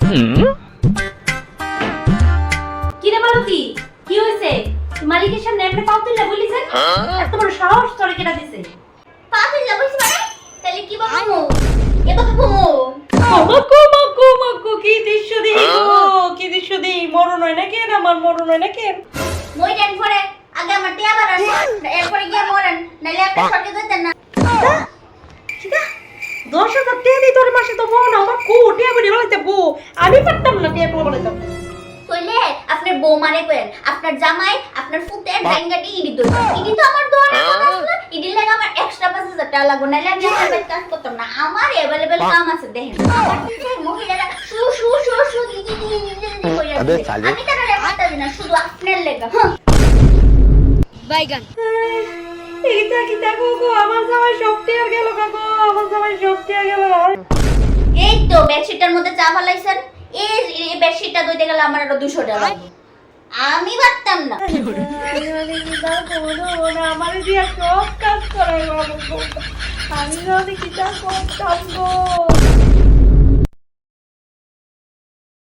কি রে মালতী, কি হয়েছে? মালিকের সামনে এমনি পাও তুললে বলিছেন? এত বড় সাহস তোরে কেটা দিছে? পা তুললে বলছি মানে তাহলে কি বলবো? এভাবে বলবো মাকু কি দৃশ্য দেখি গো, কি দৃশ্য দেখি। মরণ হয় না কেন, আমার মরণ হয় না কেন? মই দেন পরে আগে আমার টিয়া বাড়ান, এরপরে গিয়ে মরেন, নাহলে আপনি সরকে দিতেন না। 10,000 টাকা দিই তোর মাসে, তো মন আমার কো টিয়া বলি বলাইতে বউ, আমি পারতাম না টিয়া বলাইতে। কইলে আপনার বউ মারে কইেন, আপনার জামাই আপনার ফুতে ড্রাইঙ্গাটি ইডি দই, ইডি তো আমার দোয়ারে কথা ছিল, ইডি লাগে আমার এক্সট্রা 5,000 টাকা লাগবে, নাহলে আমি আপনার কাজ করতাম না। আমার अवेलेबल কাম আছে দেখেন, আমার পিছে মহিলারা শু শু শু শু দিদি কইরা, আমি তারা পাতা না, শুধু আপনার লেগা। বাইগান এইটা কি দেখো গো, আমার জামাই শক্তি আর গেল গো, আমার জামাই শক্তি আর গেল। এই তো বেডশিটের মধ্যে চা ফালাইছেন, এই বেডশিটটা ধুইতে গেলে আমার আরো 200 টাকা লাগবে, আমি পারতাম না। আমার দিয়া সব কাজ করাই, আমি যদি কি করতাম গো।